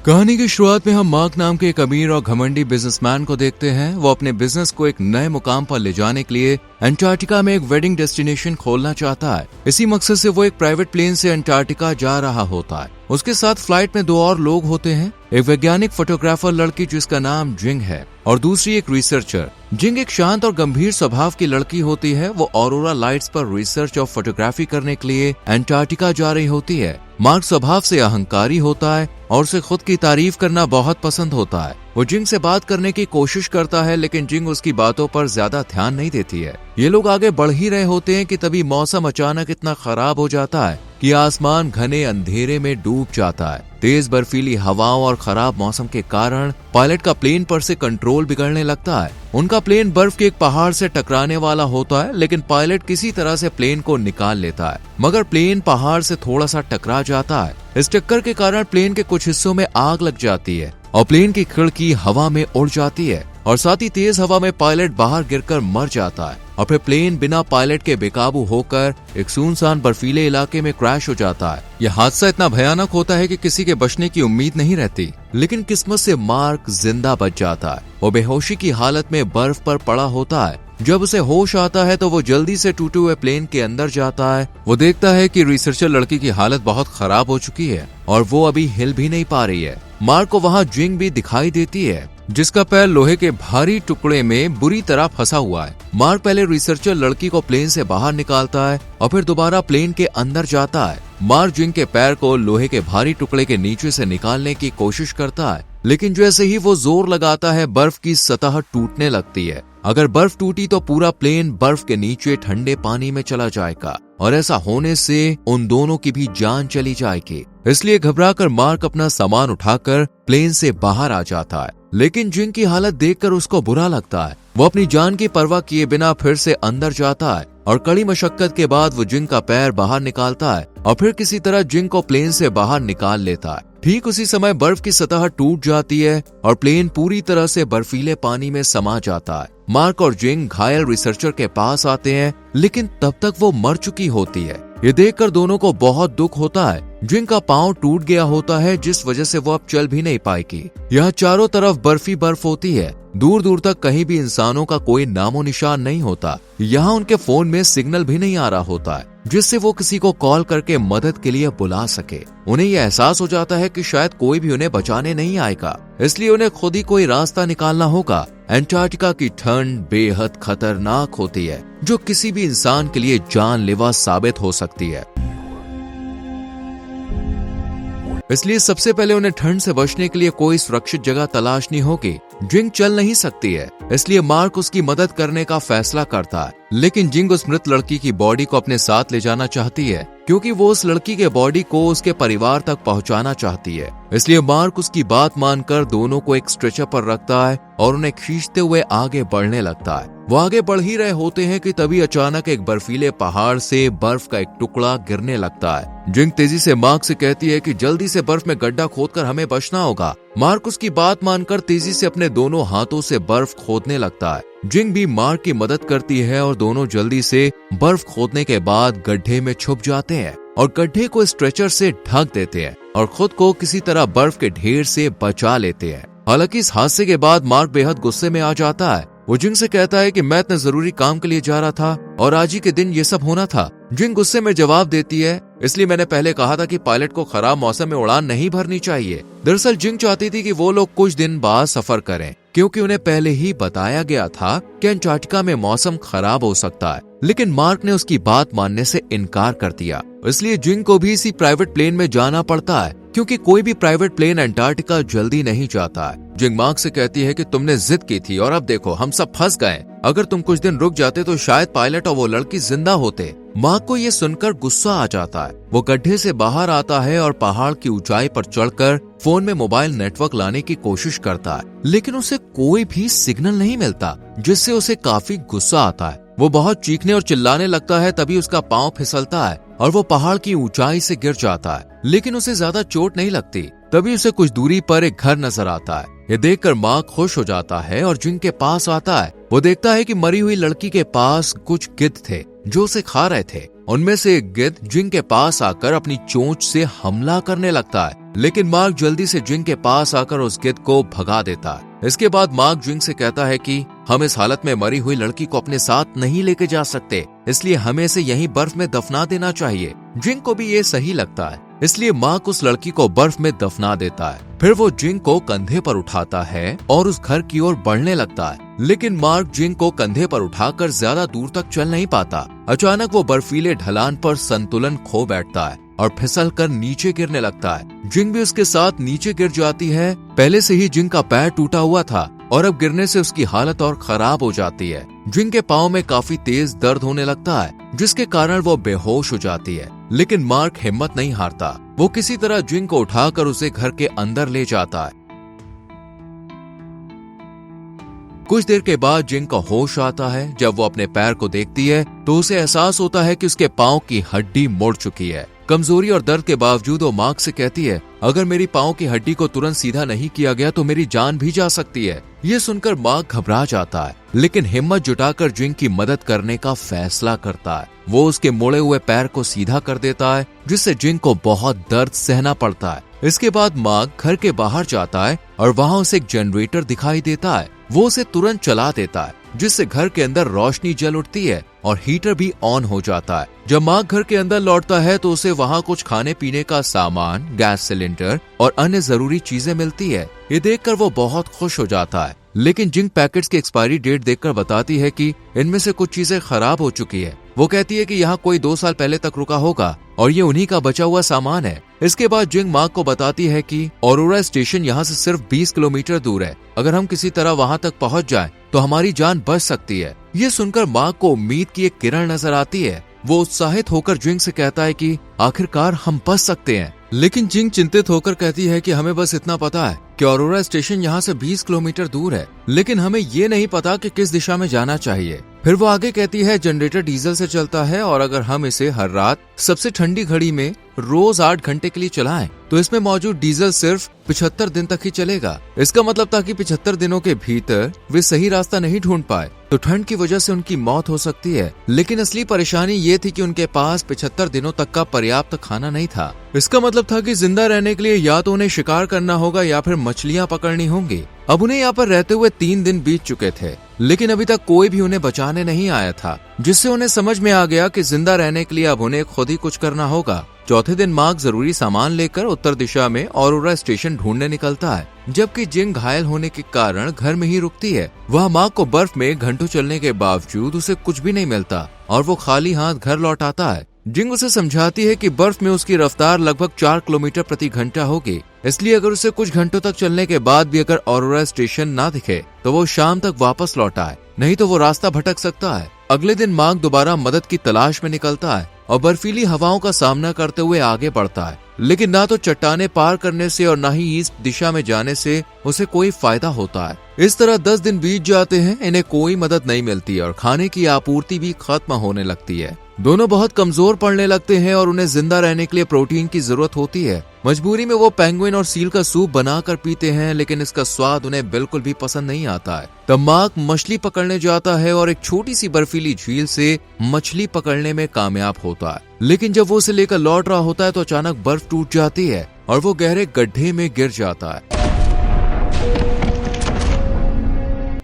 कहानी की शुरुआत में हम मार्क नाम के एक अमीर और घमंडी बिजनेसमैन को देखते हैं। वो अपने बिजनेस को एक नए मुकाम पर ले जाने के लिए अंटार्कटिका में एक वेडिंग डेस्टिनेशन खोलना चाहता है। इसी मकसद से वो एक प्राइवेट प्लेन से अंटार्कटिका जा रहा होता है। उसके साथ फ्लाइट में 2 और लोग होते हैं, एक वैज्ञानिक फोटोग्राफर लड़की जिसका नाम जिंग है और दूसरी एक रिसर्चर। जिंग एक शांत और गंभीर स्वभाव की लड़की होती है। वो ऑरोरा लाइट्स पर रिसर्च और फोटोग्राफी करने के लिए अंटार्कटिका जा रही होती है। मार्क स्वभाव से अहंकारी होता है और उसे खुद की तारीफ करना बहुत पसंद होता है। वो जिंग से बात करने की कोशिश करता है, लेकिन जिंग उसकी बातों पर ज्यादा ध्यान नहीं देती है। ये लोग आगे बढ़ ही रहे होते हैं कि तभी मौसम अचानक इतना खराब हो जाता है कि आसमान घने अंधेरे में डूब जाता है। तेज बर्फीली हवाओं और खराब मौसम के कारण पायलट का प्लेन पर से कंट्रोल बिगड़ने लगता है। उनका प्लेन बर्फ के एक पहाड़ से टकराने वाला होता है, लेकिन पायलट किसी तरह से प्लेन को निकाल लेता है, मगर प्लेन पहाड़ से थोड़ा सा टकरा जाता है। इस टक्कर के कारण प्लेन के कुछ हिस्सों में आग लग जाती है और प्लेन की खिड़की हवा में उड़ जाती है और साथ ही तेज हवा में पायलट बाहर गिरकर मर जाता है और फिर प्लेन बिना पायलट के बेकाबू होकर एक सुनसान बर्फीले इलाके में क्रैश हो जाता है। यह हादसा इतना भयानक होता है कि किसी के बचने की उम्मीद नहीं रहती, लेकिन किस्मत से मार्क जिंदा बच जाता है। वो बेहोशी की हालत में बर्फ पर पड़ा होता है। जब उसे होश आता है तो वो जल्दी से टूटे हुए प्लेन के अंदर जाता है। वो देखता है कि रिसर्चर लड़की की हालत बहुत खराब हो चुकी है और वो अभी हिल भी नहीं पा रही है। मार्क को वहाँ जिंग भी दिखाई देती है, जिसका पैर लोहे के भारी टुकड़े में बुरी तरह फंसा हुआ है। मार्क पहले रिसर्चर लड़की को प्लेन से बाहर निकालता है और फिर दोबारा प्लेन के अंदर जाता है। मार्क जिंग के पैर को लोहे के भारी टुकड़े के नीचे से निकालने की कोशिश करता है, लेकिन जैसे ही वो जोर लगाता है बर्फ की सतह टूटने लगती है। अगर बर्फ टूटी तो पूरा प्लेन बर्फ के नीचे ठंडे पानी में चला जाएगा और ऐसा होने से उन दोनों की भी जान चली जाएगी। इसलिए घबराकर मार्क अपना सामान उठाकर प्लेन से बाहर आ जाता है, लेकिन जिंग की हालत देखकर उसको बुरा लगता है। वो अपनी जान की परवाह किए बिना फिर से अंदर जाता है और कड़ी मशक्कत के बाद वो जिंग का पैर बाहर निकालता है और फिर किसी तरह जिंग को प्लेन से बाहर निकाल लेता है। ठीक उसी समय बर्फ की सतह टूट जाती है और प्लेन पूरी तरह से बर्फीले पानी में समा जाता है। मार्क और जिंग घायल रिसर्चर के पास आते हैं, लेकिन तब तक वो मर चुकी होती है। ये देखकर दोनों को बहुत दुख होता है। जिंग का पांव टूट गया होता है, जिस वजह से वो अब चल भी नहीं पाएगी। यहाँ चारों तरफ बर्फी बर्फ होती है। दूर दूर तक कहीं भी इंसानों का कोई नामो निशान नहीं होता। यहाँ उनके फोन में सिग्नल भी नहीं आ रहा होता है, जिससे वो किसी को कॉल करके मदद के लिए बुला सके। उन्हें यह एहसास हो जाता है कि शायद कोई भी उन्हें बचाने नहीं आएगा, इसलिए उन्हें खुद ही कोई रास्ता निकालना होगा। अंटार्कटिका की ठंड बेहद खतरनाक होती है, जो किसी भी इंसान के लिए जानलेवा साबित हो सकती है। इसलिए सबसे पहले उन्हें ठंड से बचने के लिए कोई सुरक्षित जगह तलाशनी होगी। जिंग चल नहीं सकती है, इसलिए मार्क उसकी मदद करने का फैसला करता है, लेकिन जिंग उस मृत लड़की की बॉडी को अपने साथ ले जाना चाहती है, क्योंकि वो उस लड़की के बॉडी को उसके परिवार तक पहुंचाना चाहती है। इसलिए मार्क उसकी बात मानकर दोनों को एक स्ट्रेचर पर रखता है और उन्हें खींचते हुए आगे बढ़ने लगता है। वो आगे बढ़ ही रहे होते हैं कि तभी अचानक एक बर्फीले पहाड़ से बर्फ का एक टुकड़ा गिरने लगता है। जिंग तेजी से मार्क से कहती है कि जल्दी से बर्फ में गड्ढा खोदकर हमें बचना होगा। मार्क उसकी बात मानकर तेजी से अपने दोनों हाथों से बर्फ खोदने लगता है। जिंग भी मार्क की मदद करती है और दोनों जल्दी से बर्फ खोदने के बाद गड्ढे में छुप जाते हैं और गड्ढे को स्ट्रेचर से ढक देते हैं और खुद को किसी तरह बर्फ के ढेर से बचा लेते हैं। हालांकि इस हादसे के बाद मार्क बेहद गुस्से में आ जाता है। वो जिंग से कहता है कि मैं इतने जरूरी काम के लिए जा रहा था और आज ही के दिन ये सब होना था। जिंग गुस्से में जवाब देती है, इसलिए मैंने पहले कहा था कि पायलट को खराब मौसम में उड़ान नहीं भरनी चाहिए। दरअसल जिंग चाहती थी कि वो लोग कुछ दिन बाद सफर करें, क्योंकि उन्हें पहले ही बताया गया था कि अंटार्कटिका में मौसम खराब हो सकता है, लेकिन मार्क ने उसकी बात मानने से इनकार कर दिया। इसलिए जिंग को भी इसी प्राइवेट प्लेन में जाना पड़ता है, क्योंकि कोई भी प्राइवेट प्लेन अंटार्कटिका जल्दी नहीं जाता है। जिंग मार्क से कहती है कि तुमने जिद की थी और अब देखो हम सब फंस गए। अगर तुम कुछ दिन रुक जाते तो शायद पायलट और वो लड़की जिंदा होते। मार्क को ये सुनकर गुस्सा आ जाता है। वो गड्ढे से बाहर आता है और पहाड़ की ऊंचाई पर चढ़कर फोन में मोबाइल नेटवर्क लाने की कोशिश करता है, लेकिन उसे कोई भी सिग्नल नहीं मिलता, जिससे उसे काफी गुस्सा आता है। वो बहुत चीखने और चिल्लाने लगता है। तभी उसका पांव फिसलता है और वो पहाड़ की ऊंचाई से गिर जाता है, लेकिन उसे ज्यादा चोट नहीं लगती। तभी उसे कुछ दूरी पर एक घर नजर आता है। ये देखकर मार्क खुश हो जाता है और जिंग के पास आता है। वो देखता है कि मरी हुई लड़की के पास कुछ गिद्ध थे जो उसे खा रहे थे। उनमें से एक गिद्ध जिंग के पास आकर अपनी चोंच से हमला करने लगता है, लेकिन मार्क जल्दी से जिंग के पास आकर उस गिद्ध को भगा देता है। इसके बाद मार्क जिंग से कहता है कि हम इस हालत में मरी हुई लड़की को अपने साथ नहीं लेके जा सकते, इसलिए हमें इसे यहीं बर्फ में दफना देना चाहिए। जिंग को भी ये सही लगता है, इसलिए मार्क उस लड़की को बर्फ में दफना देता है। फिर वो जिंग को कंधे पर उठाता है और उस घर की ओर बढ़ने लगता है, लेकिन मार्क जिंग को कंधे पर उठाकर ज्यादा दूर तक चल नहीं पाता। अचानक वो बर्फीले ढलान पर संतुलन खो बैठता है और फिसल कर नीचे गिरने लगता है। जिंग भी उसके साथ नीचे गिर जाती है। पहले से ही जिंग का पैर टूटा हुआ था और अब गिरने से उसकी हालत और खराब हो जाती है। जिंग के पाँव में काफी तेज दर्द होने लगता है, जिसके कारण वो बेहोश हो जाती है, लेकिन मार्क हिम्मत नहीं हारता। वो किसी तरह जिंग को उठाकर उसे घर के अंदर ले जाता है। कुछ देर के बाद जिंग का होश आता है। जब वो अपने पैर को देखती है तो उसे एहसास होता है कि उसके पाँव की हड्डी मुड़ चुकी है। कमजोरी और दर्द के बावजूद वो मार्क से कहती है, अगर मेरी पाँव की हड्डी को तुरंत सीधा नहीं किया गया तो मेरी जान भी जा सकती है। ये सुनकर मार्क घबरा जाता है, लेकिन हिम्मत जुटाकर जिंग की मदद करने का फैसला करता है। वो उसके मुड़े हुए पैर को सीधा कर देता है, जिससे जिंग को बहुत दर्द सहना पड़ता है। इसके बाद मार्क घर के बाहर जाता है और वहाँ उसे एक जनरेटर दिखाई देता है। वो उसे तुरंत चला देता है, जिससे घर के अंदर रोशनी जल उठती है और हीटर भी ऑन हो जाता है। जब मार्क घर के अंदर लौटता है तो उसे वहाँ कुछ खाने पीने का सामान, गैस सिलेंडर और अन्य जरूरी चीजें मिलती है। ये देखकर वो बहुत खुश हो जाता है, लेकिन जिंग पैकेट्स की एक्सपायरी डेट देखकर बताती है कि इनमें से कुछ चीजें खराब हो चुकी है। वो कहती है कि यहाँ कोई 2 साल पहले तक रुका होगा और ये उन्हीं का बचा हुआ सामान है। इसके बाद जिंग मार्क को बताती है कि ऑरोरा स्टेशन यहाँ से सिर्फ 20 किलोमीटर दूर है। अगर हम किसी तरह वहाँ तक पहुँच जाएं तो हमारी जान बच सकती है। ये सुनकर मार्क को उम्मीद की एक किरण नजर आती है। वो उत्साहित होकर जिंग से कहता है कि आखिरकार हम बच सकते हैं। लेकिन जिंग चिंतित होकर कहती है कि हमें बस इतना पता है कि ऑरोरा स्टेशन यहाँ से 20 किलोमीटर दूर है, लेकिन हमें ये नहीं पता कि किस दिशा में जाना चाहिए। फिर वो आगे कहती है, जनरेटर डीजल से चलता है और अगर हम इसे हर रात सबसे ठंडी घड़ी में रोज 8 घंटे के लिए चलाएं तो इसमें मौजूद डीजल सिर्फ 75 दिन तक ही चलेगा। इसका मतलब था कि 75 दिनों के भीतर वे सही रास्ता नहीं ढूंढ पाए तो ठंड की वजह से उनकी मौत हो सकती है। लेकिन असली परेशानी ये थी कि उनके पास 75 दिनों तक का पर्याप्त खाना नहीं था। इसका मतलब था कि जिंदा रहने के लिए या तो उन्हें शिकार करना होगा या फिर मछलियां पकड़नी होंगी। अब उन्हें यहाँ पर रहते हुए 3 दिन बीत चुके थे, लेकिन अभी तक कोई भी उन्हें बचाने नहीं आया था, जिससे उन्हें समझ में आ गया कि जिंदा रहने के लिए अब उन्हें खुद ही कुछ करना होगा। चौथे दिन मार्क जरूरी सामान लेकर उत्तर दिशा में ऑरोरा स्टेशन ढूंढने निकलता है, जबकि जिंग घायल होने के कारण घर में ही रुकती है। वह मार्क को बर्फ में घंटों चलने के बावजूद उसे कुछ भी नहीं मिलता और वो खाली हाथ घर लौट आता है। जिंग उसे समझाती है कि बर्फ में उसकी रफ्तार लगभग 4 किलोमीटर प्रति घंटा होगी, इसलिए अगर उसे कुछ घंटों तक चलने के बाद भी अगर ऑरोरा स्टेशन ना दिखे तो वो शाम तक वापस लौट आए, नहीं तो वो रास्ता भटक सकता है। अगले दिन मार्क दोबारा मदद की तलाश में निकलता है और बर्फीली हवाओं का सामना करते हुए आगे बढ़ता है, लेकिन ना तो चट्टाने पार करने से और ना ही ईस्ट दिशा में जाने से उसे कोई फायदा होता है। इस तरह 10 दिन बीत जाते हैं, इन्हें कोई मदद नहीं मिलती और खाने की आपूर्ति भी खत्म होने लगती है। दोनों बहुत कमजोर पड़ने लगते हैं और उन्हें जिंदा रहने के लिए प्रोटीन की जरूरत होती है। मजबूरी में वो पेंगुइन और सील का सूप बनाकर पीते हैं, लेकिन इसका स्वाद उन्हें बिल्कुल भी पसंद नहीं आता है। तब मार्क मछली पकड़ने जाता है और एक छोटी सी बर्फीली झील से मछली पकड़ने में कामयाब होता है, लेकिन जब वो उसे लेकर लौट रहा होता है तो अचानक बर्फ टूट जाती है और वो गहरे गड्ढे में गिर जाता है।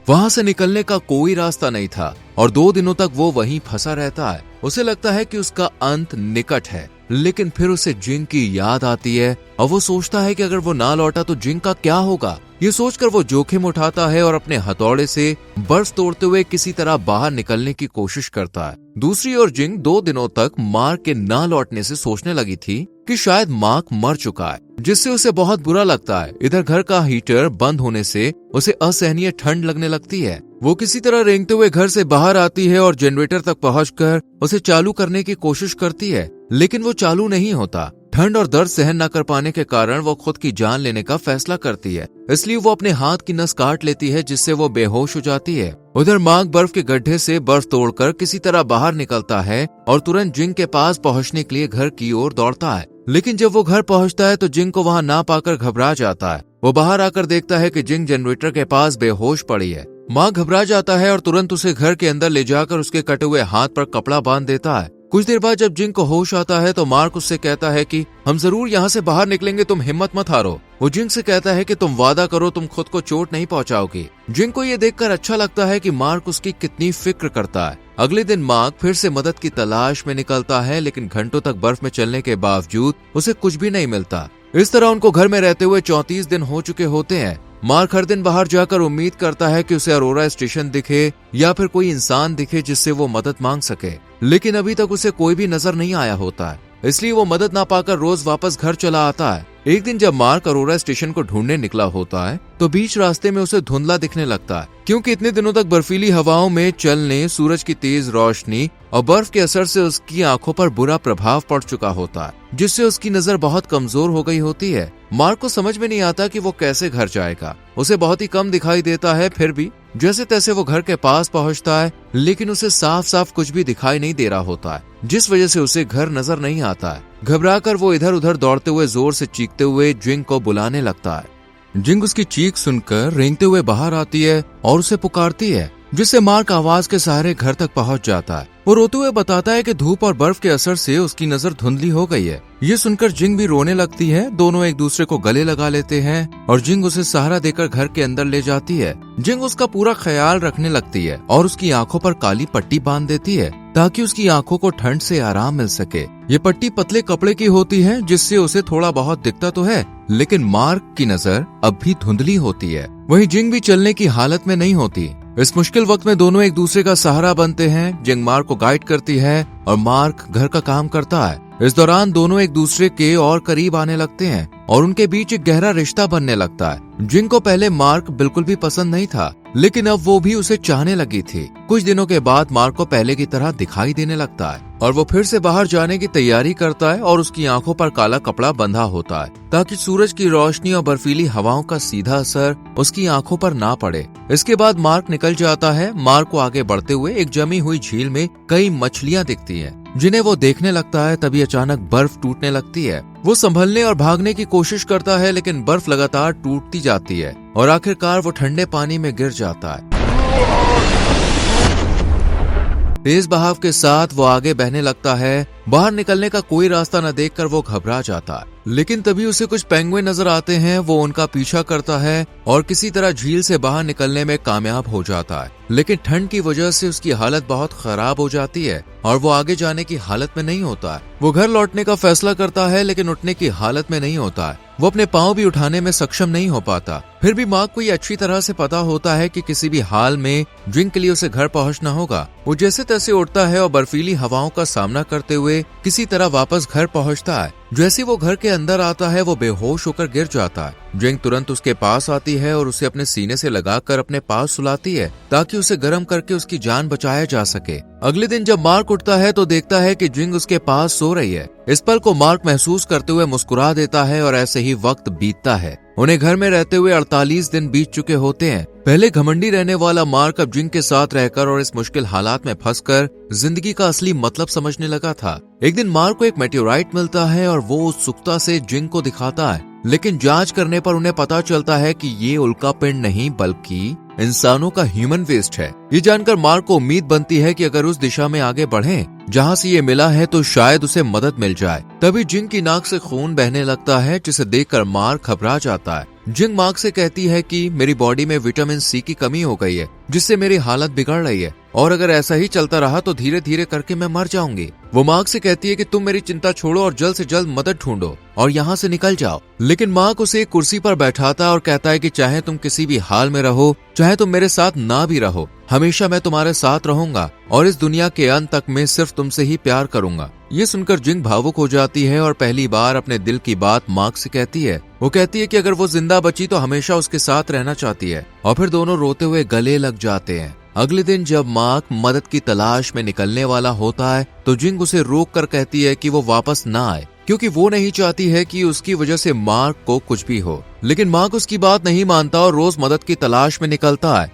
वहां से निकलने का कोई रास्ता नहीं था और 2 दिनों तक वो वहीं फंसा रहता है। उसे लगता है कि उसका अंत निकट है, लेकिन फिर उसे जिंग की याद आती है और वो सोचता है कि अगर वो ना लौटा तो जिंग का क्या होगा। ये सोचकर वो जोखिम उठाता है और अपने हथौड़े से बर्फ तोड़ते हुए किसी तरह बाहर निकलने की कोशिश करता है। दूसरी ओर जिंग 2 दिनों तक मार्क के ना लौटने से सोचने लगी थी कि शायद मार्क मर चुका है, जिससे उसे बहुत बुरा लगता है। इधर घर का हीटर बंद होने से उसे असहनीय ठंड लगने लगती है। वो किसी तरह रेंगते हुए घर से बाहर आती है और जनरेटर तक पहुंचकर उसे चालू करने की कोशिश करती है, लेकिन वो चालू नहीं होता। ठंड और दर्द सहन न कर पाने के कारण वो खुद की जान लेने का फैसला करती है, इसलिए वो अपने हाथ की नस काट लेती है, जिससे वो बेहोश हो जाती है। उधर मार्क बर्फ के गड्ढे से बर्फ तोड़कर किसी तरह बाहर निकलता है और तुरंत जिंग के पास पहुंचने के लिए घर की ओर दौड़ता है, लेकिन जब वो घर पहुंचता है तो जिंग को वहां ना पाकर घबरा जाता है। वो बाहर आकर देखता है कि जिंग जनरेटर के पास बेहोश पड़ी है। मार्क घबरा जाता है और तुरंत उसे घर के अंदर ले जाकर उसके कटे हुए हाथ पर कपड़ा बांध देता है। कुछ देर बाद जब जिंग को होश आता है तो मार्क उससे कहता है कि हम जरूर यहाँ से बाहर निकलेंगे, तुम हिम्मत मत हारो। वो जिंग से कहता है कि तुम वादा करो तुम खुद को चोट नहीं पहुंचाओगी। जिंग को ये देखकर अच्छा लगता है कि मार्क उसकी कितनी फिक्र करता है। अगले दिन मार्क फिर से मदद की तलाश में निकलता है, लेकिन घंटों तक बर्फ में चलने के बावजूद उसे कुछ भी नहीं मिलता। इस तरह उनको घर में रहते हुए 34 दिन हो चुके होते हैं। मार्क हर दिन बाहर जाकर उम्मीद करता है कि उसे अरोरा स्टेशन दिखे या फिर कोई इंसान दिखे जिससे वो मदद मांग सके, लेकिन अभी तक उसे कोई भी नजर नहीं आया होता है। इसलिए वो मदद ना पाकर रोज वापस घर चला आता है। एक दिन जब मार्क अरोरा स्टेशन को ढूंढने निकला होता है तो बीच रास्ते में उसे धुंधला दिखने लगता है, क्योंकि इतने दिनों तक बर्फीली हवाओं में चलने, सूरज की तेज रोशनी और बर्फ के असर से उसकी आंखों पर बुरा प्रभाव पड़ चुका होता है, जिससे उसकी नजर बहुत कमजोर हो गई होती है। मार्क को समझ में नहीं आता कि वो कैसे घर जाएगा। उसे बहुत ही कम दिखाई देता है, फिर भी जैसे तैसे वो घर के पास पहुंचता है, लेकिन उसे साफ साफ कुछ भी दिखाई नहीं दे रहा होता है, जिस वजह से उसे घर नजर नहीं आता है। घबराकर वो इधर उधर दौड़ते हुए जोर से चीखते हुए जिंग को बुलाने लगता है। जिंग उसकी चीख सुनकर रेंगते हुए बाहर आती है और उसे पुकारती है, जिससे मार्क आवाज के सहारे घर तक पहुंच जाता है। वो रोते हुए बताता है कि धूप और बर्फ के असर से उसकी नजर धुंधली हो गई है। ये सुनकर जिंग भी रोने लगती है। दोनों एक दूसरे को गले लगा लेते हैं और जिंग उसे सहारा देकर घर के अंदर ले जाती है। जिंग उसका पूरा ख्याल रखने लगती है और उसकी आंखों पर काली पट्टी बांध देती है ताकि उसकी आंखों को ठंड से आराम मिल सके। ये पट्टी पतले कपड़े की होती है, जिससे उसे थोड़ा बहुत दिखता तो है, लेकिन मार्क की नजर अब भी धुंधली होती है। वहीं जिंग भी चलने की हालत में नहीं होती। इस मुश्किल वक्त में दोनों एक दूसरे का सहारा बनते हैं। जिंग मार्क को गाइड करती है और मार्क घर का काम करता है। इस दौरान दोनों एक दूसरे के और करीब आने लगते हैं और उनके बीच एक गहरा रिश्ता बनने लगता है। जिंग को पहले मार्क बिल्कुल भी पसंद नहीं था, लेकिन अब वो भी उसे चाहने लगी थी। कुछ दिनों के बाद मार्क को पहले की तरह दिखाई देने लगता है और वो फिर से बाहर जाने की तैयारी करता है और उसकी आंखों पर काला कपड़ा बंधा होता है ताकि सूरज की रोशनी और बर्फीली हवाओं का सीधा असर उसकी आंखों पर ना पड़े। इसके बाद मार्क निकल जाता है। मार्क को आगे बढ़ते हुए एक जमी हुई झील में कई मछलियां दिखती हैं, जिन्हें वो देखने लगता है। तभी अचानक बर्फ टूटने लगती है। वो संभलने और भागने की कोशिश करता है, लेकिन बर्फ लगातार टूटती जाती है और आखिरकार वो ठंडे पानी में गिर जाता है। तेज बहाव के साथ वो आगे बहने लगता है। बाहर निकलने का कोई रास्ता न देखकर वो घबरा जाता है, लेकिन तभी उसे कुछ पेंगुइन नजर आते हैं। वो उनका पीछा करता है और किसी तरह झील से बाहर निकलने में कामयाब हो जाता है, लेकिन ठंड की वजह से उसकी हालत बहुत खराब हो जाती है और वो आगे जाने की हालत में नहीं होता है। वो घर लौटने का फैसला करता है, लेकिन उठने की हालत में नहीं होता है। वो अपने पांव भी उठाने में सक्षम नहीं हो पाता। फिर भी मार्क को ये अच्छी तरह से पता होता है कि किसी भी हाल में जिंग के लिए उसे घर पहुंचना होगा। वो जैसे तैसे उठता है और बर्फीली हवाओं का सामना करते हुए किसी तरह वापस घर पहुंचता है। जैसे वो घर के अंदर आता है वो बेहोश होकर गिर जाता है। जिंग तुरंत उसके पास आती है और उसे अपने सीने से लगाकर अपने पास सुलाती है ताकि उसे गर्म करके उसकी जान बचाया जा सके। अगले दिन जब मार्क उठता है तो देखता है कि जिंग उसके पास सो रही है। इस पल को मार्क महसूस करते हुए मुस्कुरा देता है और ऐसे ही वक्त बीतता है। उन्हें घर में रहते हुए 48 दिन बीत चुके होते हैं। पहले घमंडी रहने वाला मार्क अब जिंग के साथ रहकर और इस मुश्किल हालात में फंसकर जिंदगी का असली मतलब समझने लगा था। एक दिन मार्क को एक मेटेओराइट मिलता है और वो उत्सुकता से जिंग को दिखाता है, लेकिन जांच करने पर उन्हें पता चलता है कि ये उल्का पिंड नहीं बल्कि इंसानों का ह्यूमन वेस्ट है। ये जानकर मार्क को उम्मीद बनती है कि अगर उस दिशा में आगे बढ़ें जहां से ये मिला है तो शायद उसे मदद मिल जाए। तभी जिंग की नाक से खून बहने लगता है, जिसे देखकर मार्क घबरा जाता है। जिंग मार्क से कहती है कि मेरी बॉडी में विटामिन सी की कमी हो गई है, जिससे मेरी हालत बिगड़ रही है और अगर ऐसा ही चलता रहा तो धीरे धीरे करके मैं मर जाऊंगी। वो मार्क से कहती है कि तुम मेरी चिंता छोड़ो और जल्द से जल्द मदद ढूंढो और यहाँ से निकल जाओ। लेकिन मार्क उसे एक कुर्सी पर बैठाता और कहता है कि चाहे तुम किसी भी हाल में रहो, चाहे तुम मेरे साथ ना भी रहो, हमेशा मैं तुम्हारे साथ रहूंगा और इस दुनिया के अंत तक मैं सिर्फ तुमसे ही प्यार करूंगा। ये सुनकर जिंग भावुक हो जाती है और पहली बार अपने दिल की बात मार्क से कहती है। वो कहती है कि अगर वो जिंदा बची तो हमेशा उसके साथ रहना चाहती है और फिर दोनों रोते हुए गले लग जाते हैं। अगले दिन जब मार्क मदद की तलाश में निकलने वाला होता है तो जिंग उसे रोक कर कहती है कि वो वापस ना आए, क्योंकि वो नहीं चाहती है कि उसकी वजह से मार्क को कुछ भी हो। लेकिन मार्क उसकी बात नहीं मानता और रोज मदद की तलाश में निकलता है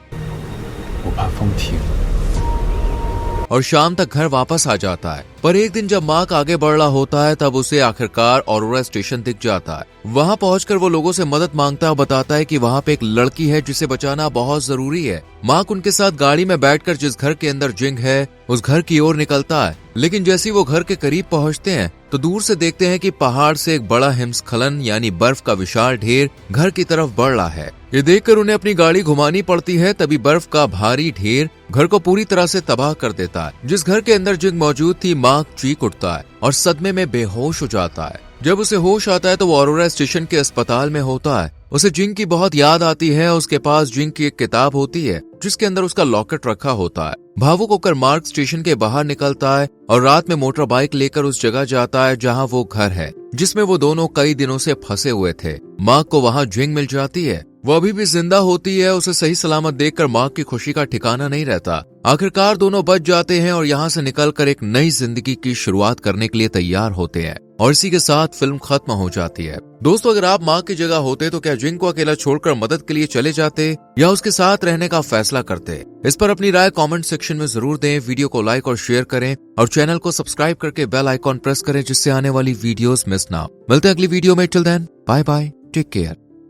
और शाम तक घर वापस आ जाता है। पर एक दिन जब मार्क आगे बढ़ रहा होता है तब उसे आखिरकार अरोरा स्टेशन दिख जाता है। वहां पहुंचकर वो लोगों से मदद मांगता है और बताता है कि वहां पे एक लड़की है जिसे बचाना बहुत जरूरी है। मार्क उनके साथ गाड़ी में बैठकर जिस घर के अंदर जिंग है उस घर की ओर निकलता है। लेकिन जैसे ही वो घर के करीब पहुंचते हैं तो दूर से देखते हैं कि पहाड़ से एक बड़ा हिमस्खलन यानी बर्फ का विशाल ढेर घर की तरफ बढ़ रहा है। ये देखकर उन्हें अपनी गाड़ी घुमानी पड़ती है। तभी बर्फ का भारी ढेर घर को पूरी तरह से तबाह कर देता है। जिस घर के अंदर जिंग मौजूद थी, मार्क चीख उठता है और सदमे में बेहोश हो जाता है। जब उसे होश आता है तो वो ऑरोरा स्टेशन के अस्पताल में होता है। उसे जिंग की बहुत याद आती है। उसके पास जिंग की एक किताब होती है जिसके अंदर उसका लॉकेट रखा होता है। भावुक होकर मार्क स्टेशन के बाहर निकलता है और रात में मोटर बाइक लेकर उस जगह जाता है जहां वो घर है जिसमें वो दोनों कई दिनों से फंसे हुए थे। मार्क को वहां जिंग मिल जाती है। वो अभी भी जिंदा होती है। उसे सही सलामत देखकर मार्क की खुशी का ठिकाना नहीं रहता। आखिरकार दोनों बच जाते हैं और यहाँ से निकलकर एक नई जिंदगी की शुरुआत करने के लिए तैयार होते हैं। और इसी के साथ फिल्म खत्म हो जाती है। दोस्तों, अगर आप मार्क की जगह होते तो क्या जिंग को अकेला छोड़कर मदद के लिए चले जाते या उसके साथ रहने का फैसला करते? इस पर अपनी राय कमेंट सेक्शन में जरूर दें। वीडियो को लाइक और शेयर करें और चैनल को सब्सक्राइब करके बेल आइकॉन प्रेस करें जिससे आने वाली वीडियोस मिस ना हो। मिलते हैं अगली वीडियो में। Till then, bye bye, take care.